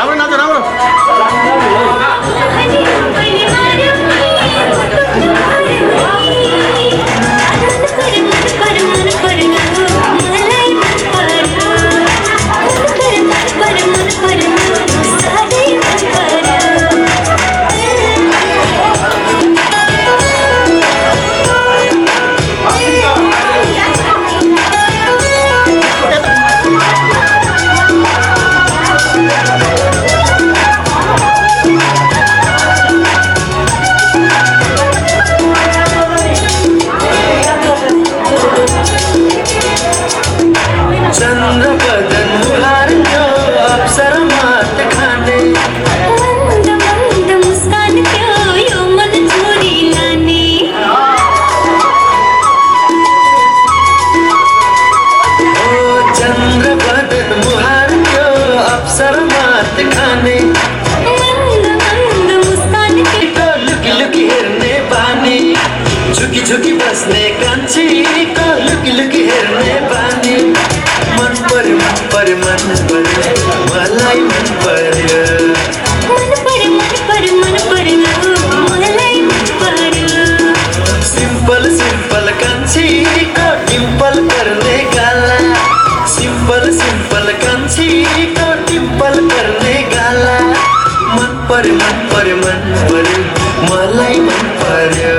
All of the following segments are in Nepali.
राम्रो नाच्यो राम्रो झुकी बस्ने कान्छीको लुकी लुकी हेर्ने बानी मन पर्यो मलाई मन पर्यो सिम्पल सिम्पल कान्छीको डिम्पल गर्ने गाला सिम्पल सिम्पल कान्छीको डिम्पल गर्ने गाला मन पर्यो मलाई मन पर्यो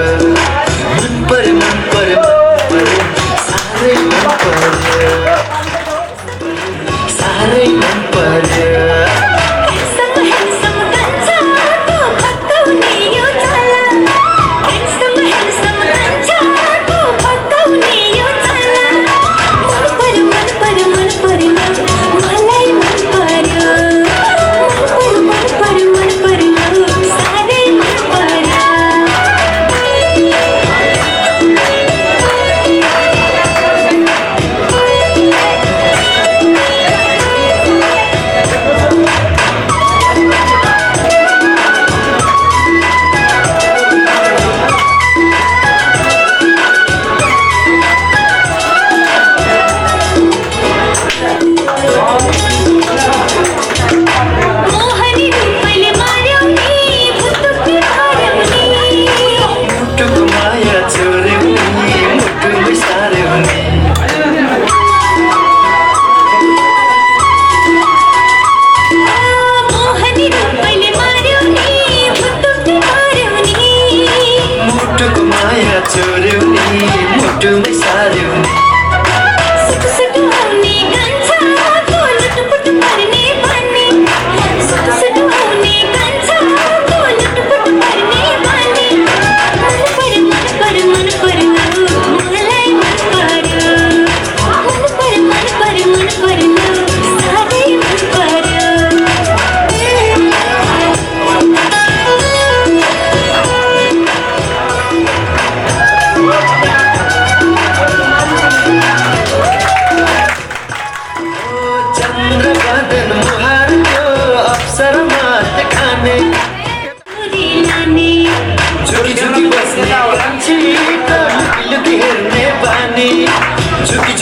साह्रै मन पर्यो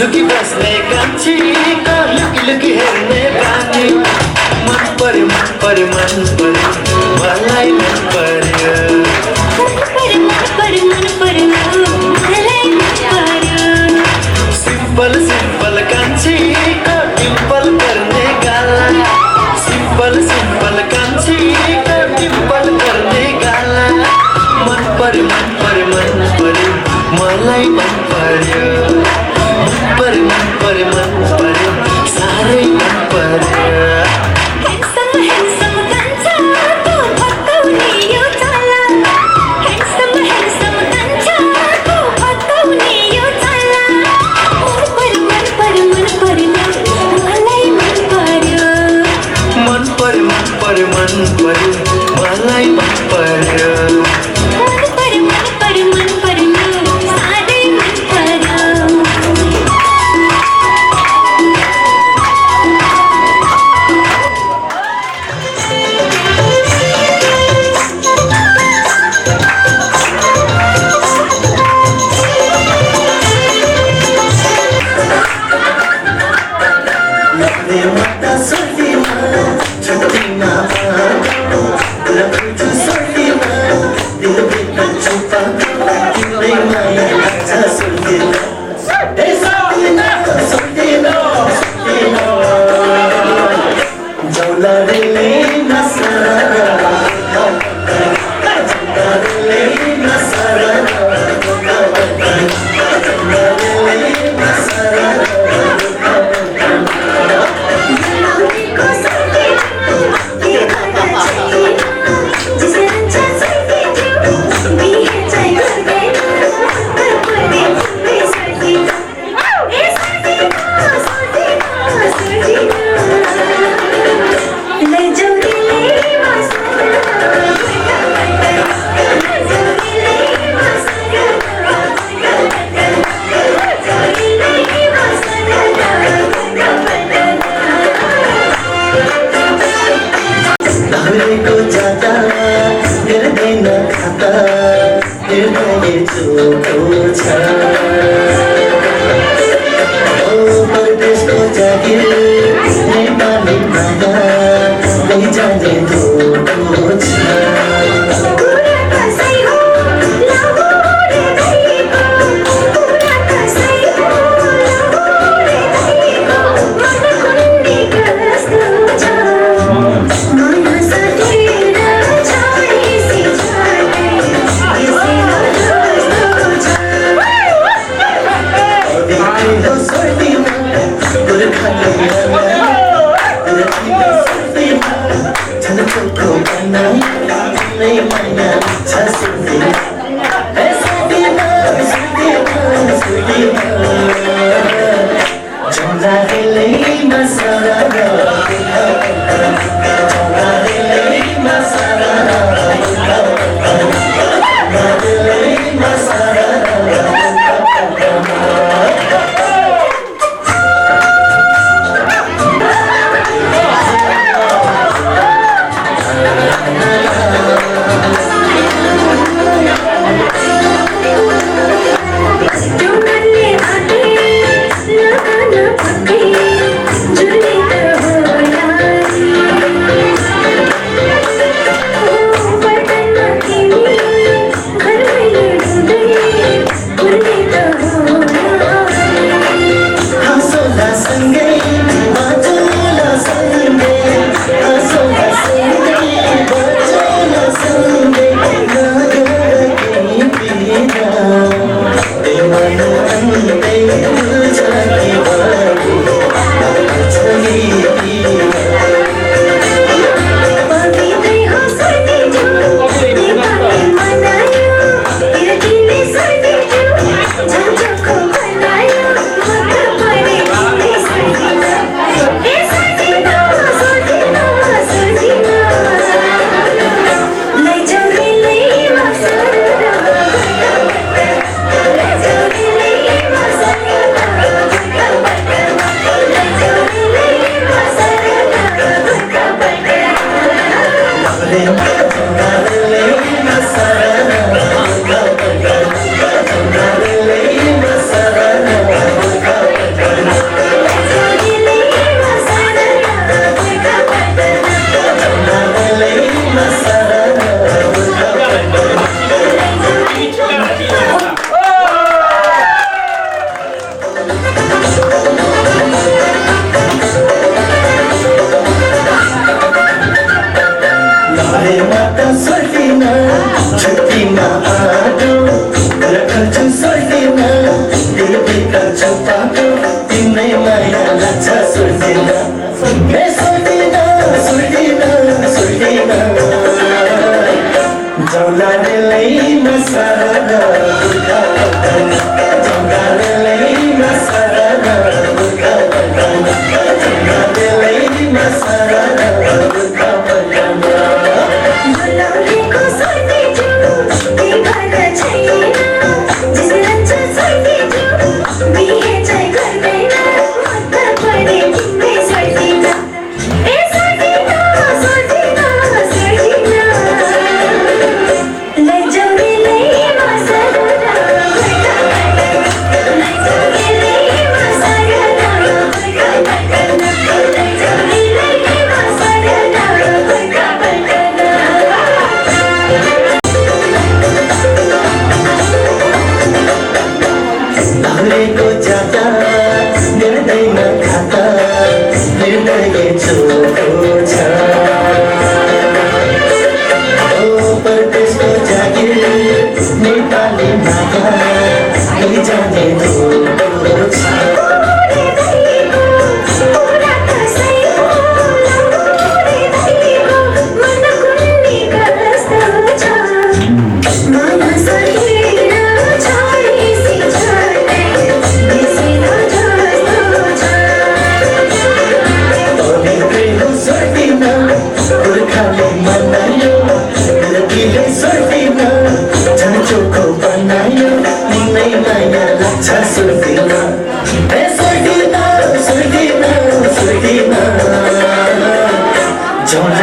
झुकी बस्ने कान्छीको लुकी लुकी हेर्ने बानी मन पर्यो मलाई मन पर्यो सिम्पल सिम्पल कान्छीको डिम्पल गर्ने गाला सिम्पल सिम्पल कान्छीको डिम्पल गर्ने गाला मन पर्यो मलाई मन पर्यो साह्रै मन पर्यो मलाई मन पर्यो सोल्टीमा राख्छु सोल्टीमा दिलभित्र छुपा तिम्रै माया लाग्छ सोल्टीमा ए सोल्टीमा सोल्टीमा सोल्टीमा जाउला रेले नसरा जाउला रेले नसरा को जाता हेर्दैन खाता हेर्दै चोखो छ ओ परदेशको जागिर नेपाली माया लैजाने धोको छ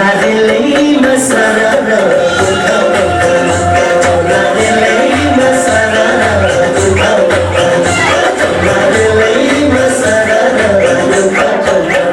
झोलारेलैमा सरर गोर्खा पल्टन झोलारेलैमा सरर गोर्खा पल्टन झोलारेलैमा सरर गोर्खा पल्टन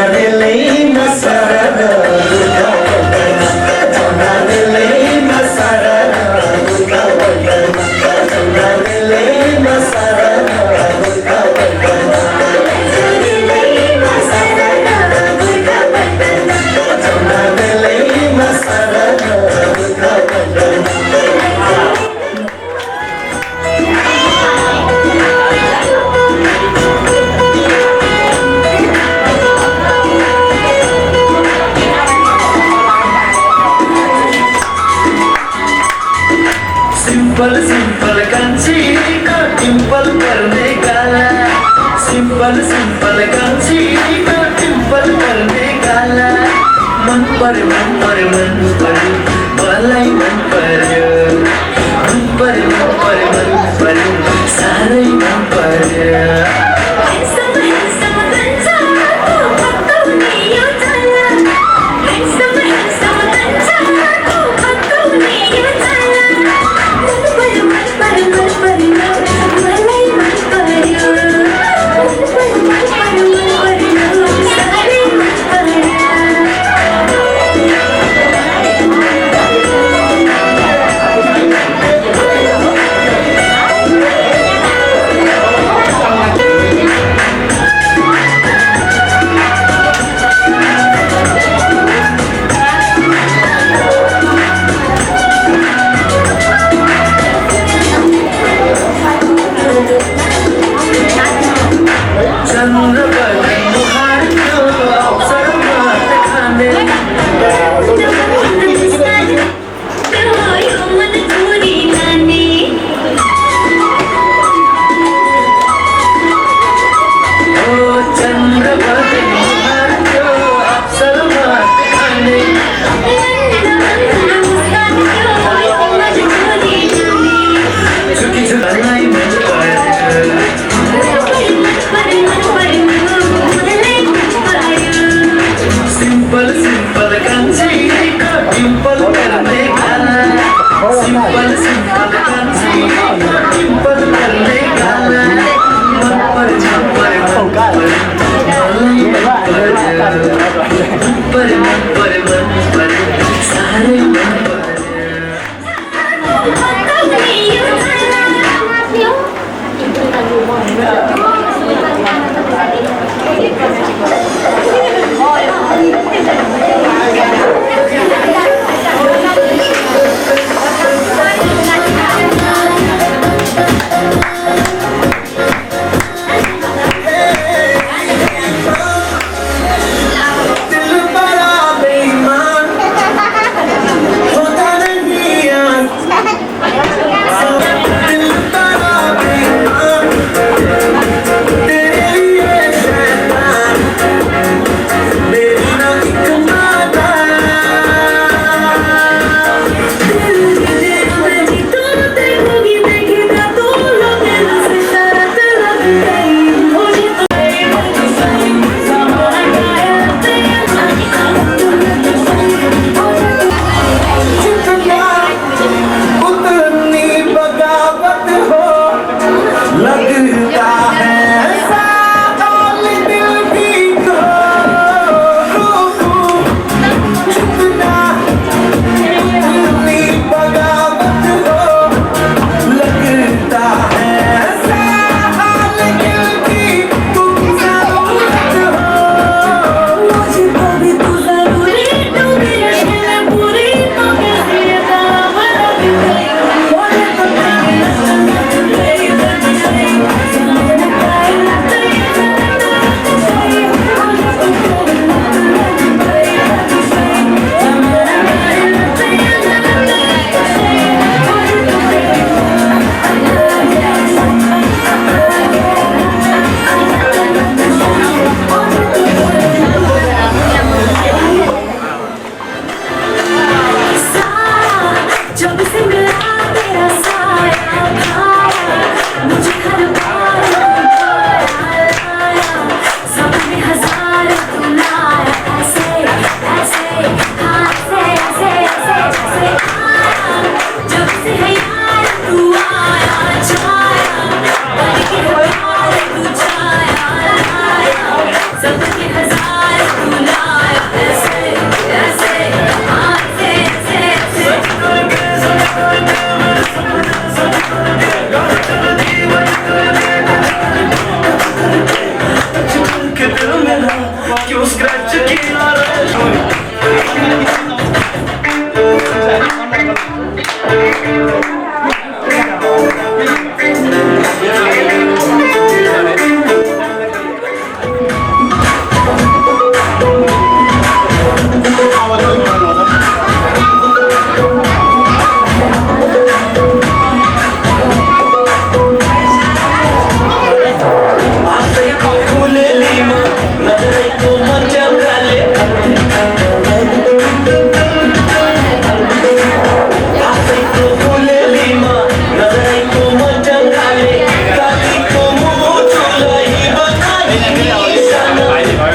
झोलारेलैमा सरर गोर्खा पल्टन झोलारेलैमा सरर गोर्खा पल्टन झोलारेलैमा सरर गोर्खा पल्टन झोलारेलैमा सरर गोर्खा पल्टन झोलारेलैमा सरर गोर्खा पल्टन सिंपल सिंपल कान्छीको टिम्पल पर्ने गाला सिंपल सिंपल कान्छीको टिम्पल पर्ने गाला मन पर्यो मन पर्यो मन पर्यो मलाई मन पर्यो मन पर्यो मन पर्यो मन पर्यो साह्रै मन पर्यो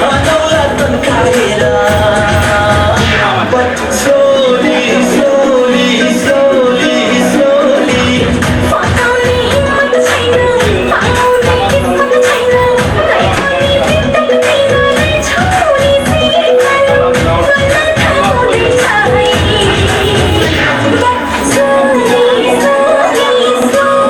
Manaulan kahira But slowly, slowly, slowly, slowly Pauni himmat chaina pauni himmat chaina nai khani bindal tera nai chhauri se kalo gana khani chai but slowly slowly slowly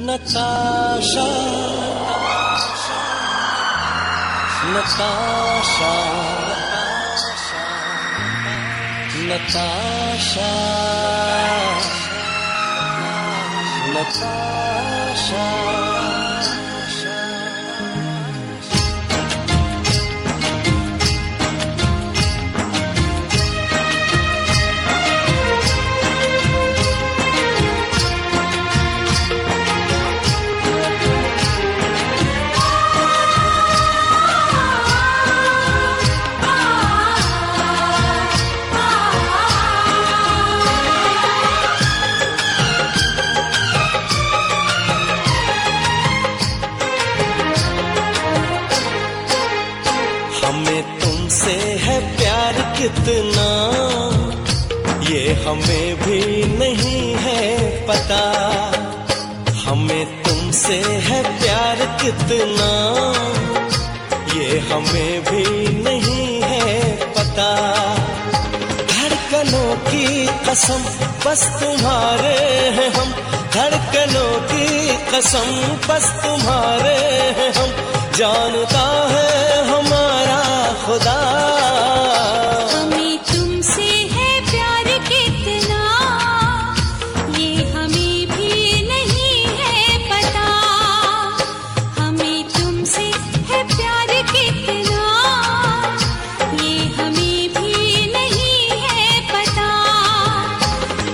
Natasha, Natasha, Natasha, Natasha. हमें तुमसे है प्यार कितना ये हमें भी नहीं है पता हमें तुमसे है प्यार कितना ये हमें भी नहीं है पता धड़कनों की कसम बस तुम्हारे हैं हम धड़कनों की कसम बस तुम्हारे हैं हम जानता है हमारा खुदा हमें तुमसे है प्यार कितना ये हमें भी नहीं है पता हमें तुमसे है प्यार कितना ये हमें भी नहीं है पता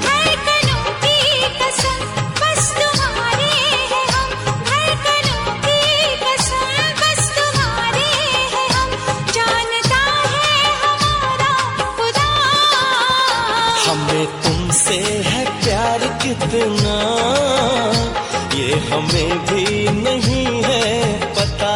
धड़कनों की कसम बस तुम्हारे हैं हम धड़कनों की कसम बस तुम्हारे हैं हम जानता है हमारा खुदा हमें तुमसे है प्यार कितना ये हमें भी नहीं है पता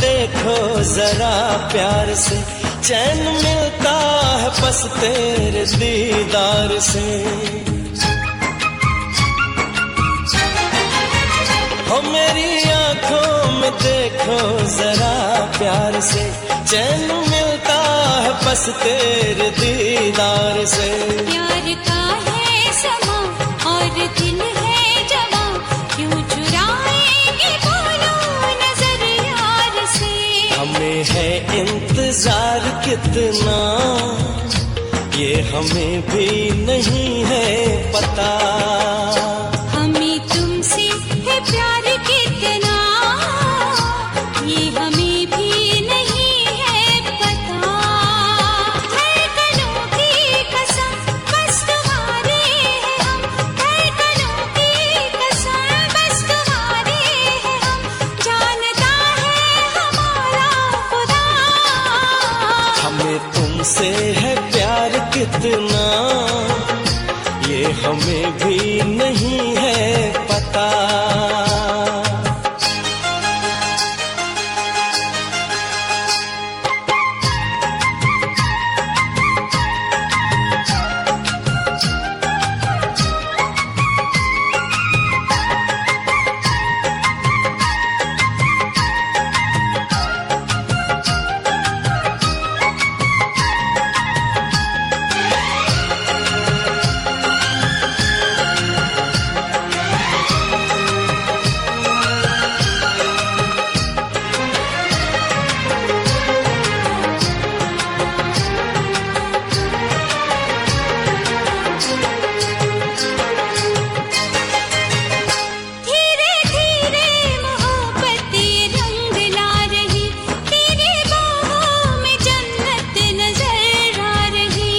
देखो जरा प्यार से चैन मिलता है बस तेरे दीदार से हो मेरी आंखों में देखो जरा प्यार से चैन मिलता है बस तेरे दीदार से प्यार का है समा और दिल है जवां क्यों कितना ये हमें भी नहीं है पता। हमें तुमसे है प्यार कितना ये हमें भी नहीं है पता। धड़कनों की कसम बस तुम्हारे हैं हम, धड़कनों की कसम बस तुम्हारे हैं हम, जानता है हमारा खुदा। हमें तुमसे है प्यार कितना ये हमें भी नहीं है पता। धीरे धीरे मोहब्बत रंग ला रही, तेरी बाहों में जन्नत नजर आ रही।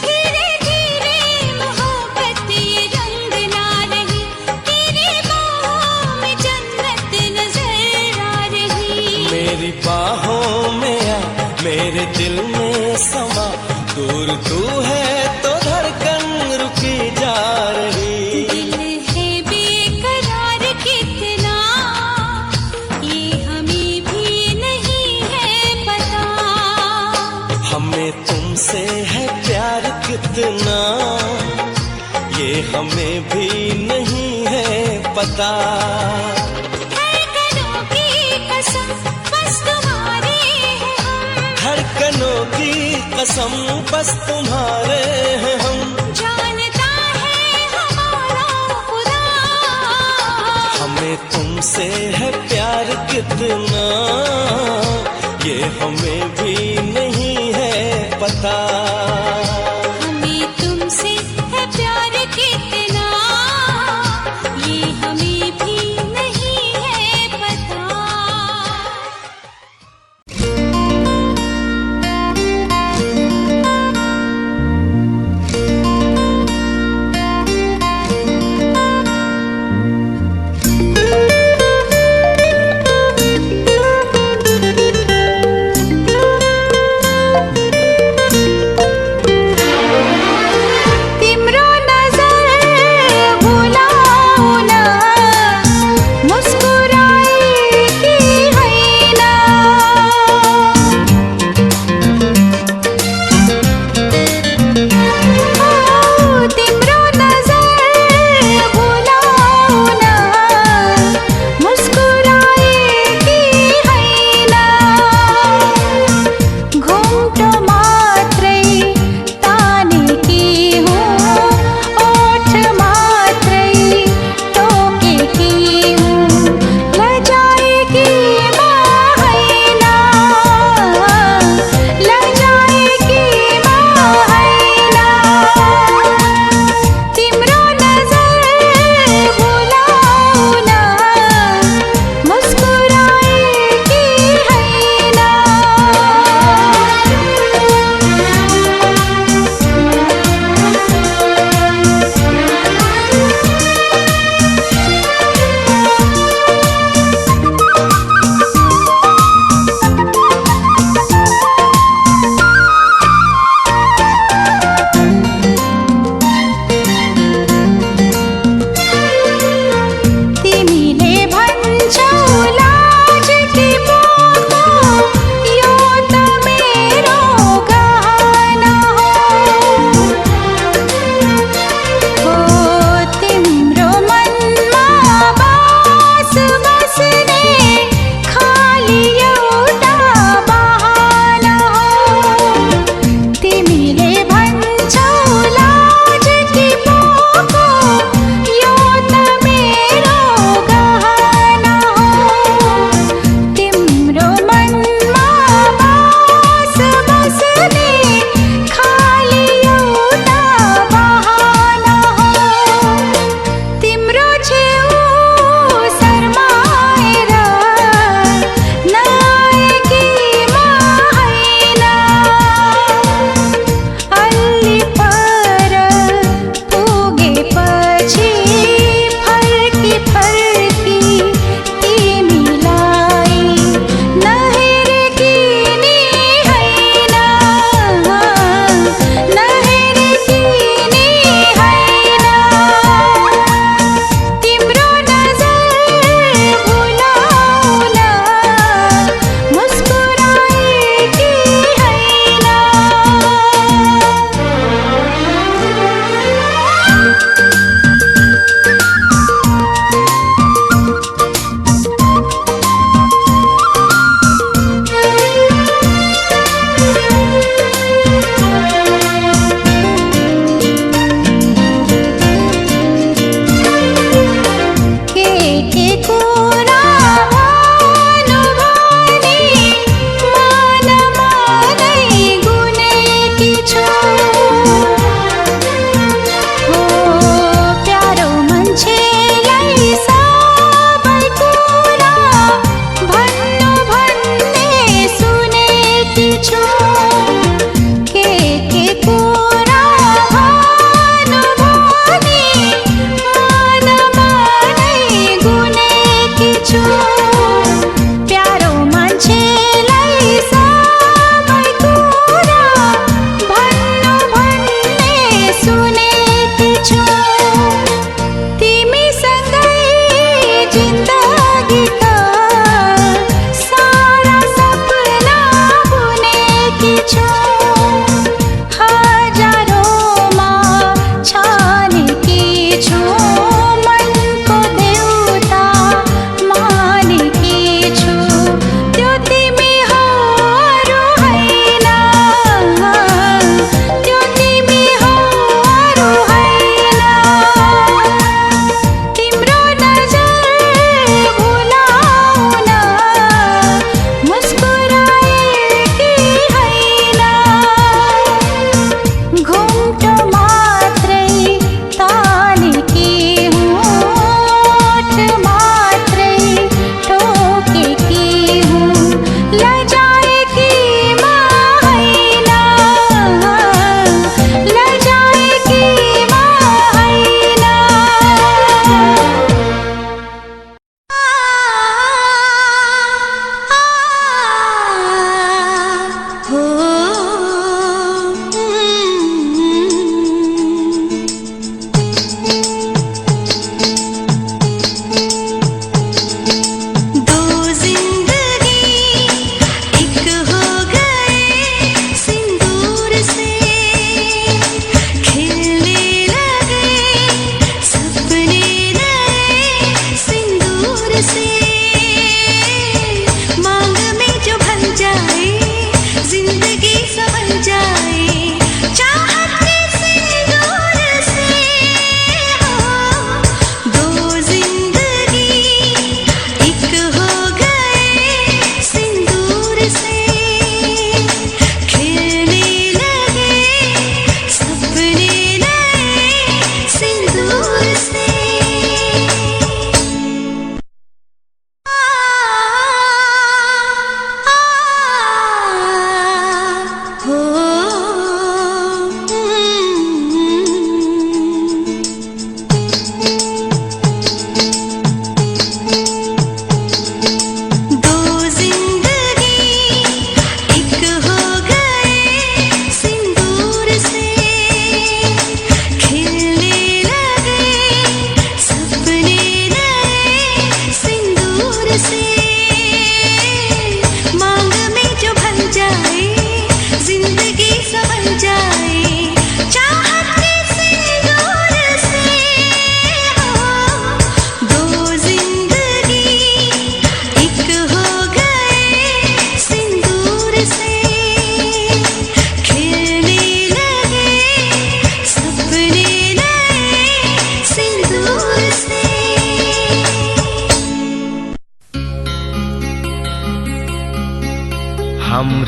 धीरे धीरे मोहब्बत रंग ला रही, तेरी बाहों में जन्नत नजर आ रही। मेरी बाहों में आ, मेरे दिल में समा, दूर तू है तो धड़कन रुकी जा रही। दिल है बेकरार कितना ये हमें भी नहीं है पता। हमें तुमसे है प्यार कितना ये हमें भी नहीं है पता। धड़कनों की कसम बस तुम्हारे हैं हम, धड़कनों की कसम बस तुम्हारे हैं हम, जानता है हमारा खुदा। हमें तुमसे है प्यार कितना ये हमें भी नहीं है पता। हमें तुमसे है प्यार कितना ये हमें भी नहीं है पता।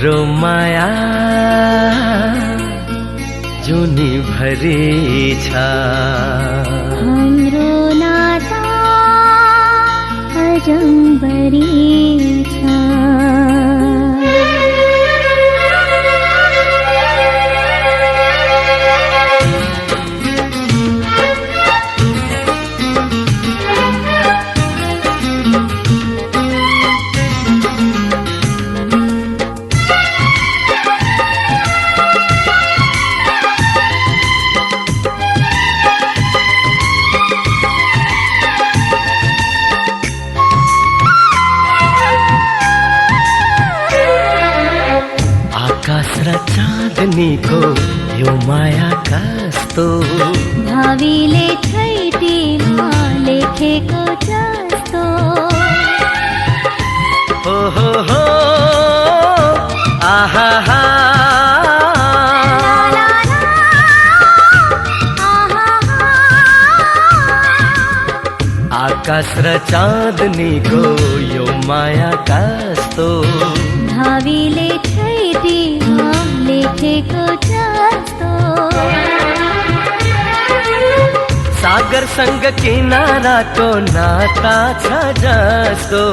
हाम्रो माया जुनी भरि छ हाम्रो नाता अजम्बरी छ आकाश र चाँदनीको यो माया कस्तो भावीले छैटीमा लेखेको जस्तो हो आहा हा आकाश र चाँदनीको यो माया कस्तो भावीले छैटीमा लेखेको जस्तो सागरसँग किनाराको नाता छ जस्तो